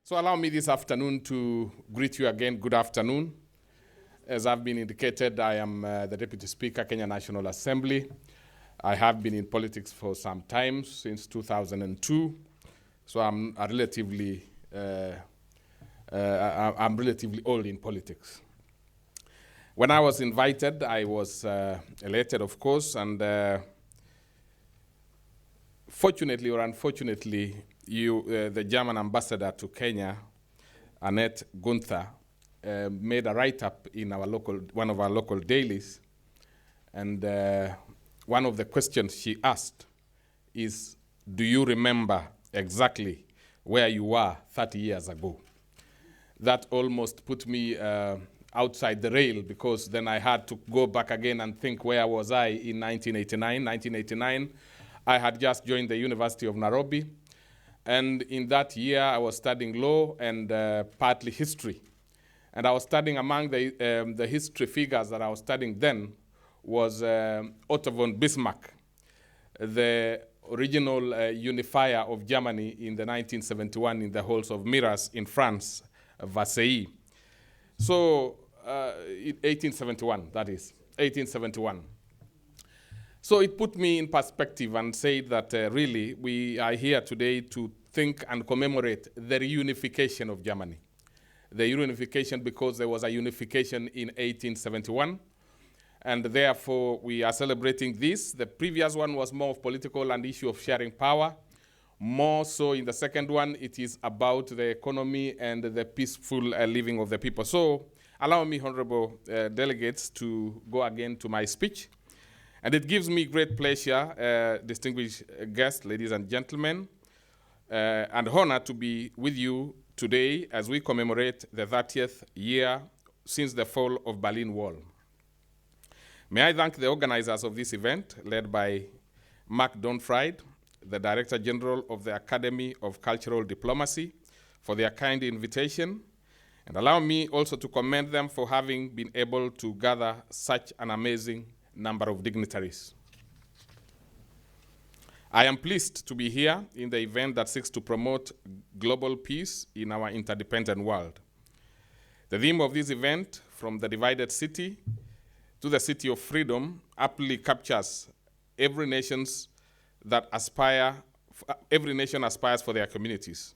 So allow me this afternoon to greet you again. Good afternoon. As I've been indicated, I am the Deputy Speaker, Kenya National Assembly. I have been in politics for some time, since 2002. So I'm relatively old in politics. When I was invited, I was elected, of course, and fortunately or unfortunately, the German ambassador to Kenya, Annette Gunther, made a write-up in one of our local dailies, and one of the questions she asked is, do you remember exactly where you were 30 years ago? That almost put me outside the rail, because then I had to go back again and think, where was I in 1989? 1989, I had just joined the University of Nairobi. And in that year, I was studying law and partly history. And I was studying, among the history figures that I was studying then was Otto von Bismarck, the original unifier of Germany in the 1971 in the halls of mirrors in France, Versailles. So, 1871, that is, 1871. So it put me in perspective and said that really we are here today to think and commemorate the reunification of Germany. The reunification because there was a unification in 1871, and therefore we are celebrating this. The previous one was more of political and issue of sharing power. More so in the second one, it is about the economy and the peaceful living of the people. So allow me, honorable delegates, to go again to my speech. And it gives me great pleasure, distinguished guests, ladies and gentlemen, and honor to be with you today as we commemorate the 30th year since the fall of Berlin Wall. May I thank the organizers of this event, led by Mark Donfried, the Director General of the Academy of Cultural Diplomacy, for their kind invitation. And allow me also to commend them for having been able to gather such an amazing number of dignitaries. I am pleased to be here in the event that seeks to promote global peace in our interdependent world. The theme of this event, from the divided city to the city of freedom, aptly captures every nation aspires for their communities.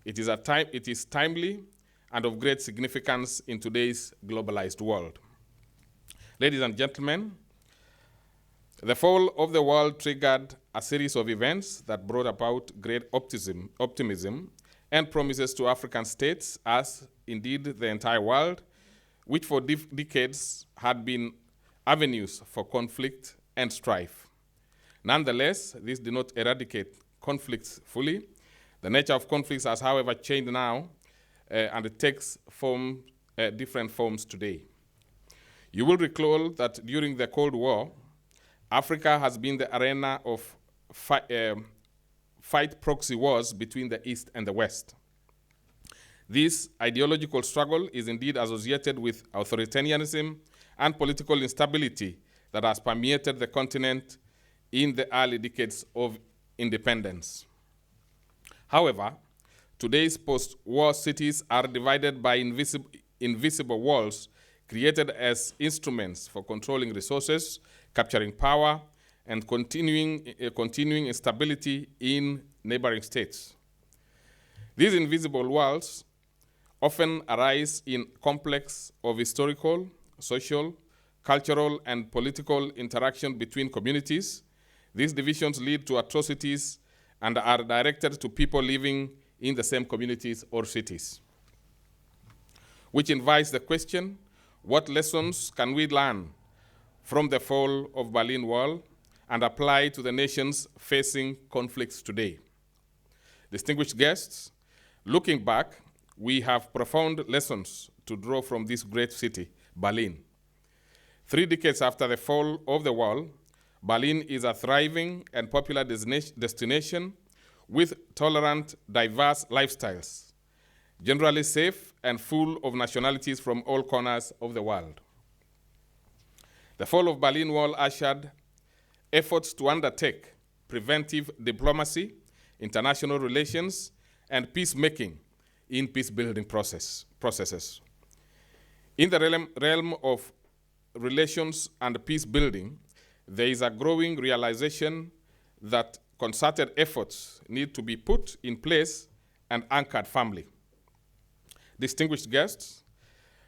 It is timely and of great significance in today's globalized world. Ladies and gentlemen, the fall of the world triggered a series of events that brought about great optimism and promises to African states, as indeed the entire world, which for decades had been avenues for conflict and strife. Nonetheless, this did not eradicate conflicts fully. The nature of conflicts has, however, changed now, and it takes different forms today. You will recall that during the Cold War, Africa has been the arena of fight proxy wars between the East and the West. This ideological struggle is indeed associated with authoritarianism and political instability that has permeated the continent in the early decades of independence. However, today's post-war cities are divided by invisible walls created as instruments for controlling resources, capturing power, and continuing instability in neighboring states. These invisible walls often arise in complex of historical, social, cultural, and political interaction between communities. These divisions lead to atrocities and are directed to people living in the same communities or cities, which invites the question, what lessons can we learn from the fall of Berlin Wall and apply to the nations facing conflicts today? Distinguished guests, looking back, we have profound lessons to draw from this great city, Berlin. 3 decades after the fall of the wall, Berlin is a thriving and popular destination with tolerant, diverse lifestyles, generally safe and full of nationalities from all corners of the world. The fall of Berlin Wall ushered efforts to undertake preventive diplomacy, international relations, and peacemaking in peace-building processes. In the realm of relations and peace building, there is a growing realization that concerted efforts need to be put in place and anchored firmly. Distinguished guests,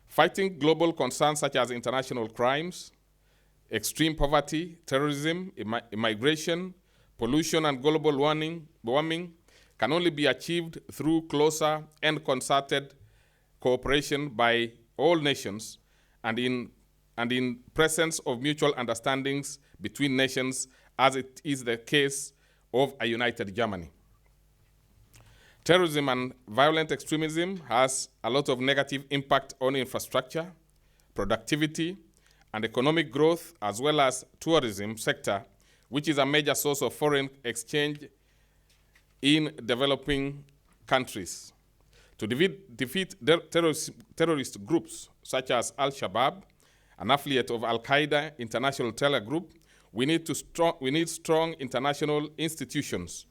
fighting global concerns such as international crimes, extreme poverty, terrorism, immigration, pollution, and global warming can only be achieved through closer and concerted cooperation by all nations and in presence of mutual understandings between nations, as it is the case of a united Germany. Terrorism and violent extremism has a lot of negative impact on infrastructure, productivity, and economic growth, as well as tourism sector, which is a major source of foreign exchange in developing countries. To defeat terrorist groups such as Al-Shabaab, an affiliate of Al-Qaeda International Terror Group, we need strong international institutions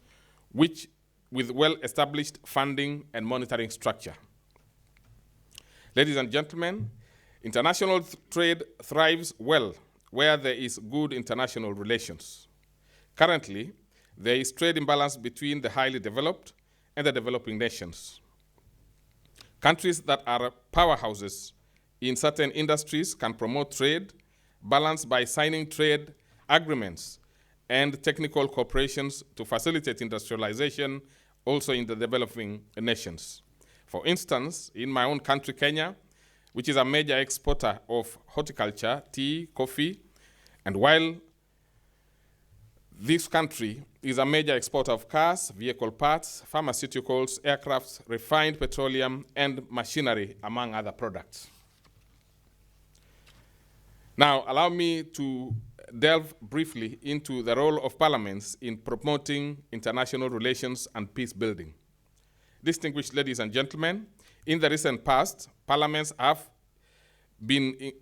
with well-established funding and monitoring structure. Ladies and gentlemen, international trade thrives well where there is good international relations. Currently, there is trade imbalance between the highly developed and the developing nations. Countries that are powerhouses in certain industries can promote trade balance by signing trade agreements and technical cooperations to facilitate industrialization also in the developing nations. For instance, in my own country, Kenya, which is a major exporter of horticulture, tea, coffee, and while this country is a major exporter of cars, vehicle parts, pharmaceuticals, aircrafts, refined petroleum, and machinery, among other products. Now, allow me to delve briefly into the role of parliaments in promoting international relations and peace building. Distinguished ladies and gentlemen, in the recent past, parliaments have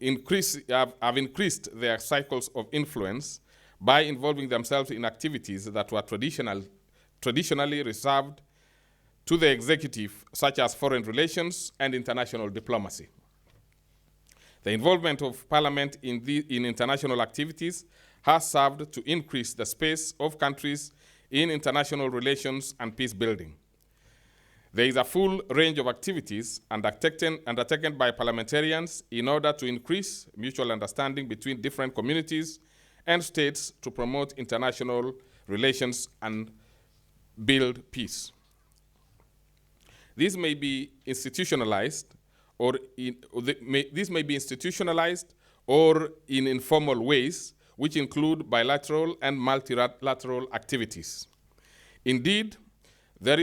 increased their cycles of influence by involving themselves in activities that were traditionally reserved to the executive, such as foreign relations and international diplomacy. The involvement of Parliament in international activities has served to increase the space of countries in international relations and peace building. There is a full range of activities undertaken by parliamentarians in order to increase mutual understanding between different communities and states to promote international relations and build peace. This may be institutionalized or in informal ways, which include bilateral and multilateral activities. Indeed, there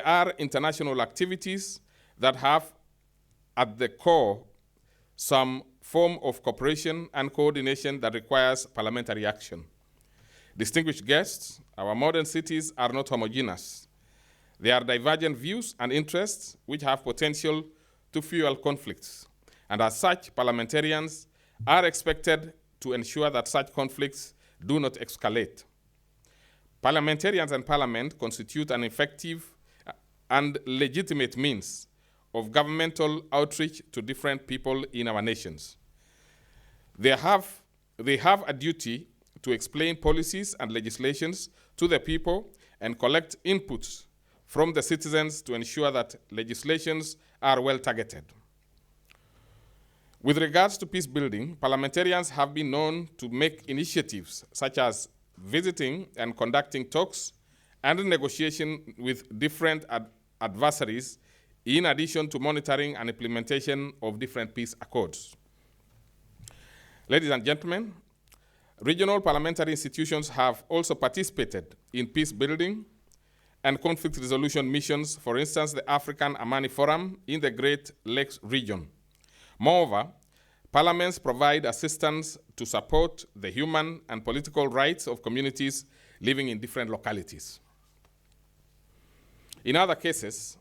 are international activities that have at the core some form of cooperation and coordination that requires parliamentary action. Distinguished guests, our modern cities are not homogeneous. There are divergent views and interests which have potential to fuel conflicts. And as such, parliamentarians are expected to ensure that such conflicts do not escalate. Parliamentarians and Parliament constitute an effective and legitimate means of governmental outreach to different people in our nations. They have a duty to explain policies and legislations to the people and collect inputs from the citizens to ensure that legislations are well targeted. With regards to peace building, parliamentarians have been known to make initiatives such as visiting and conducting talks and negotiation with different adversaries, in addition to monitoring and implementation of different peace accords. Ladies and gentlemen, regional parliamentary institutions have also participated in peace building and conflict resolution missions, for instance, the African Amani Forum in the Great Lakes region. Moreover, parliaments provide assistance to support the human and political rights of communities living in different localities. In other cases,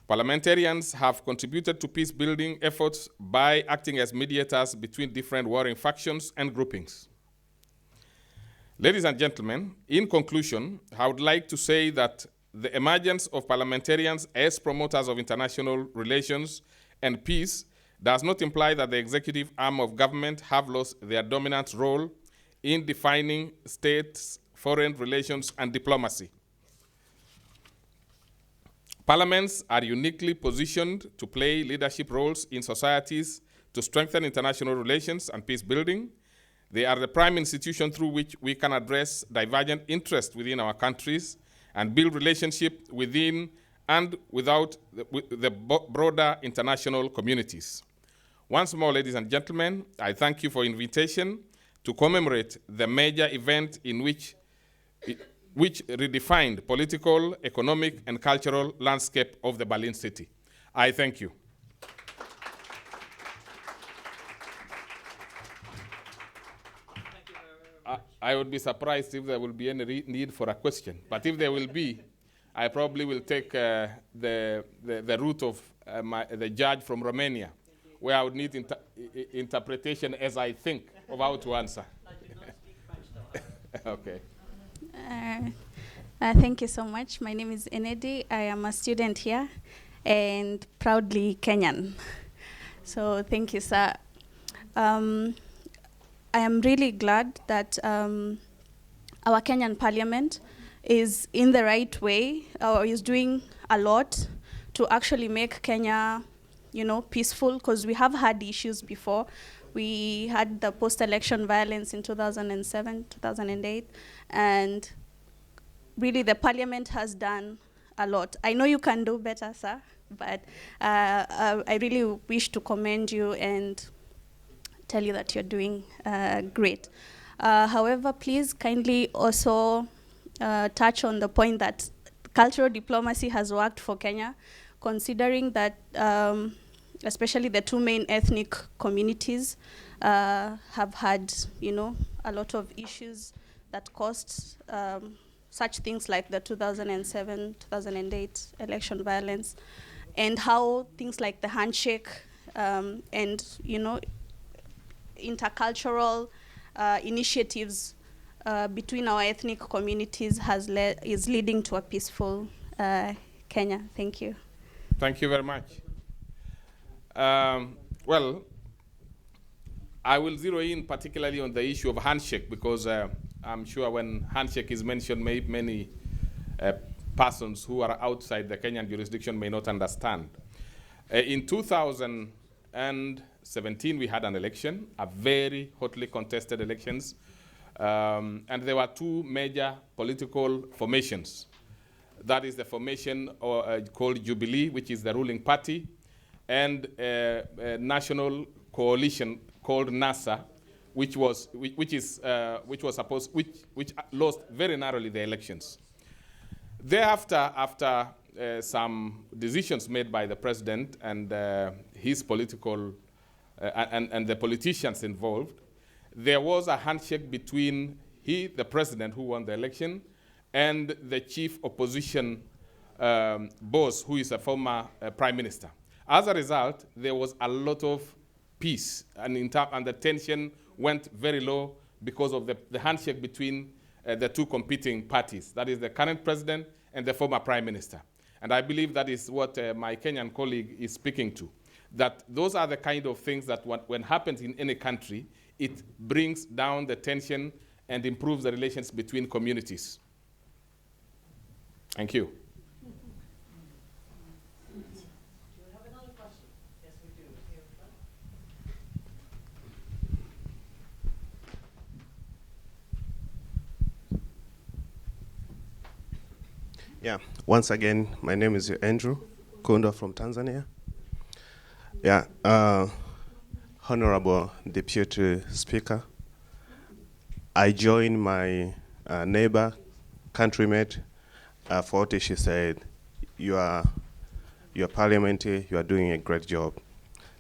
parliamentarians have contributed to peace-building efforts by acting as mediators between different warring factions and groupings. Ladies and gentlemen, in conclusion, I would like to say that the emergence of parliamentarians as promoters of international relations and peace does not imply that the executive arm of government have lost their dominant role in defining states' foreign relations and diplomacy. Parliaments are uniquely positioned to play leadership roles in societies to strengthen international relations and peace building. They are the prime institution through which we can address divergent interests within our countries and build relationships within and without the broader international communities. Once more, ladies and gentlemen, I thank you for the invitation to commemorate the major event in which redefined political, economic, and cultural landscape of the Berlin city. I thank you. I would be surprised if there will be any need for a question, but if there will be, I probably will take the route of the judge from Romania, where I would need interpretation as I think of how to answer. Okay. Thank you so much. My name is Enedi. I am a student here and proudly Kenyan. So thank you, sir. I am really glad that our Kenyan parliament is in the right way, or is doing a lot to actually make Kenya, peaceful, because we have had issues before. We had the post-election violence in 2007, 2008, and really the parliament has done a lot. I know you can do better, sir, but I really wish to commend you and tell you that you're doing great. However, please kindly also touch on the point that cultural diplomacy has worked for Kenya, considering that especially the two main ethnic communities have had, a lot of issues that caused such things like the 2007, 2008 election violence, and how things like the handshake and, intercultural initiatives between our ethnic communities is leading to a peaceful Kenya. Thank you. Thank you very much. Well, I will zero in particularly on the issue of handshake, because I'm sure when handshake is mentioned, many persons who are outside the Kenyan jurisdiction may not understand. In 2017, we had an election, a very hotly contested elections, and there were two major political formations. That is the formation called Jubilee, which is the ruling party, and a national coalition called NASA, which lost very narrowly the elections. Thereafter, after some decisions made by the president and his political and the politicians involved, there was a handshake between the president who won the election, and the chief opposition boss, who is a former prime minister. As a result, there was a lot of peace, and the tension went very low because of the handshake between the two competing parties. That is the current president and the former prime minister. And I believe that is what my Kenyan colleague is speaking to, that those are the kind of things that when happens in any country, it brings down the tension and improves the relations between communities. Thank you. Yeah, once again, my name is Andrew Kunda from Tanzania. Yeah, Honorable Deputy Speaker, I join my neighbor, countrymate, for what she said. You are parliamentary, you are doing a great job.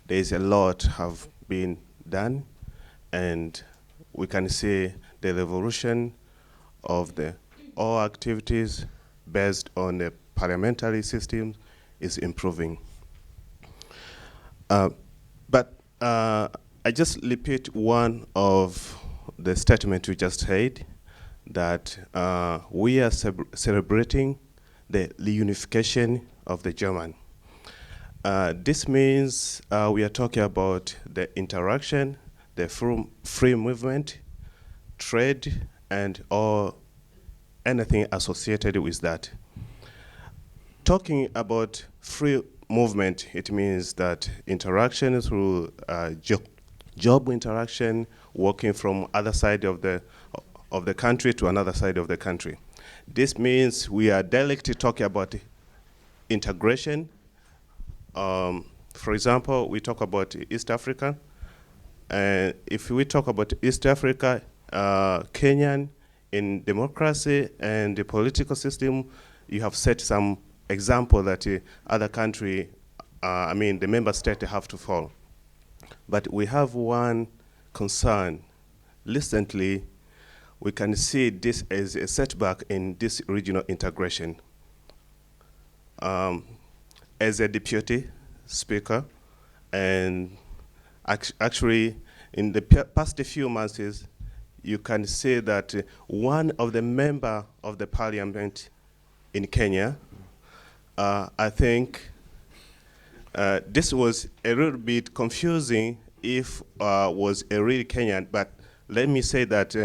There is a lot have been done, and we can see the evolution of all activities based on the parliamentary system is improving. But I just repeat one of the statement you just said, that we are celebrating the reunification of the German. This means we are talking about the interaction, the free movement, trade, and all anything associated with that. Talking about free movement, it means that interaction through job interaction, working from other side of the country to another side of the country. This means we are directly talking about integration. For example, we talk about East Africa. And if we talk about East Africa, Kenyan, in democracy and the political system, you have set some example that other country, the member state have to follow. But we have one concern. Recently, we can see this as a setback in this regional integration. As a deputy speaker, and actually in the past few months, you can see that one of the member of the parliament in Kenya, I think this was a little bit confusing if was a real Kenyan, but let me say that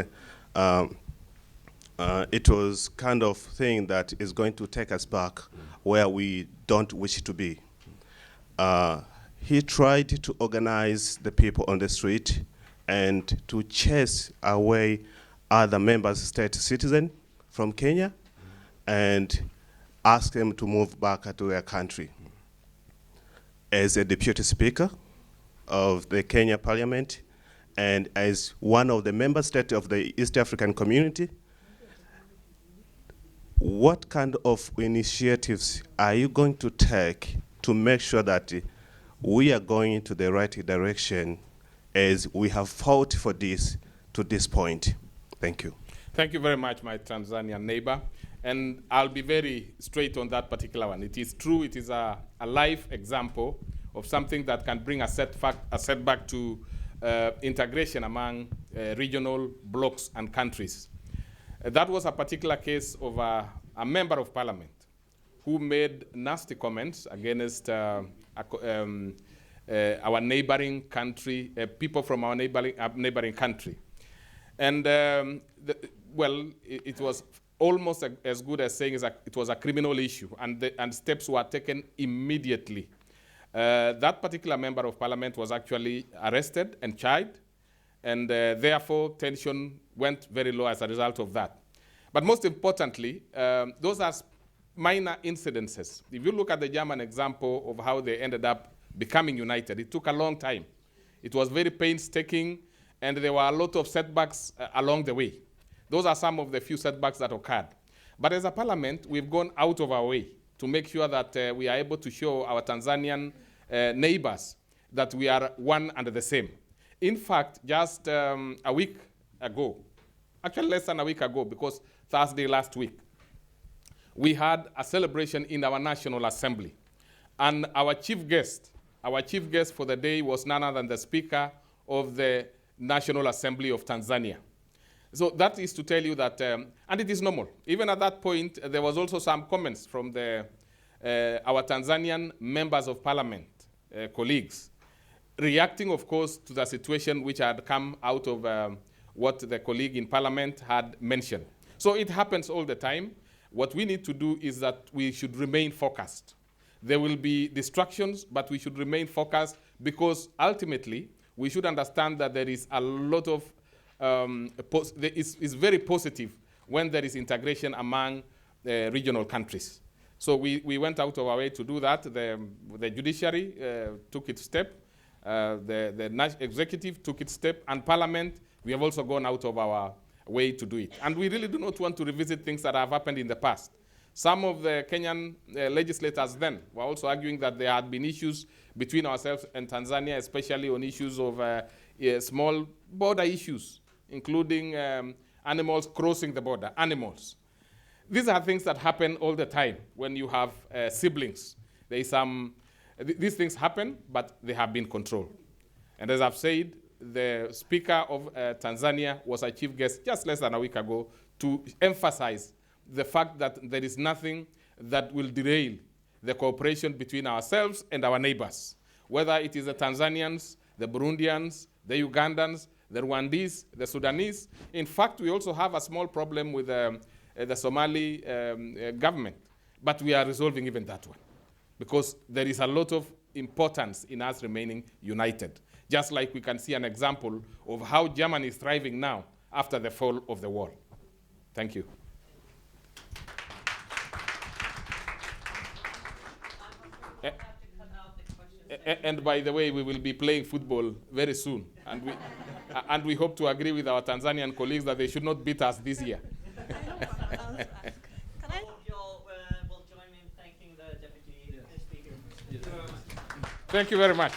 it was kind of thing that is going to take us back where we don't wish to be. He tried to organize the people on the street and to chase away other member state citizens from Kenya and ask them to move back to their country. As a deputy speaker of the Kenya Parliament and as one of the member states of the East African community, what kind of initiatives are you going to take to make sure that we are going into the right direction as we have fought for this to this point? Thank you. Thank you very much, my Tanzanian neighbor. And I'll be very straight on that particular one. It is true, it is a live example of something that can bring a setback to integration among regional blocks and countries. That was a particular case of a member of parliament who made nasty comments against our neighboring country, people from our neighboring country. And it was almost as good as saying it was a criminal issue, and steps were taken immediately. That particular member of parliament was actually arrested and charged, and therefore tension went very low as a result of that. But most importantly, those are minor incidences. If you look at the German example of how they ended up becoming united, it took a long time. It was very painstaking, and there were a lot of setbacks along the way. Those are some of the few setbacks that occurred. But as a parliament, we've gone out of our way to make sure that we are able to show our Tanzanian neighbors that we are one and the same. In fact, just a week ago, actually less than a week ago, because Thursday last week, we had a celebration in our National Assembly. And our chief guest for the day was none other than the Speaker of the National Assembly of Tanzania. So that is to tell you that, and it is normal. Even at that point, there was also some comments from our Tanzanian members of parliament, colleagues, reacting, of course, to the situation which had come out of what the colleague in parliament had mentioned. So it happens all the time. What we need to do is that we should remain focused. There will be distractions, but we should remain focused because ultimately we should understand that there is a lot of, it's very positive when there is integration among regional countries. So we went out of our way to do that. The judiciary took its step, the executive took its step, and parliament, we have also gone out of our way to do it. And we really do not want to revisit things that have happened in the past. Some of the Kenyan legislators then were also arguing that there had been issues between ourselves and Tanzania, especially on issues of small border issues, including animals crossing the border, animals. These are things that happen all the time when you have siblings. There is these things happen, but they have been controlled. And as I've said, the Speaker of Tanzania was a chief guest just less than a week ago to emphasize the fact that there is nothing that will derail the cooperation between ourselves and our neighbors, whether it is the Tanzanians, the Burundians, the Ugandans, the Rwandese, the Sudanese. In fact, we also have a small problem with the Somali government, but we are resolving even that one, because there is a lot of importance in us remaining united, just like we can see an example of how Germany is thriving now after the fall of the wall. Thank you. And by the way, we will be playing football very soon, and we hope to agree with our Tanzanian colleagues that they should not beat us this year. I hope you all will join me in thanking the Deputy Speaker. Thank you very much.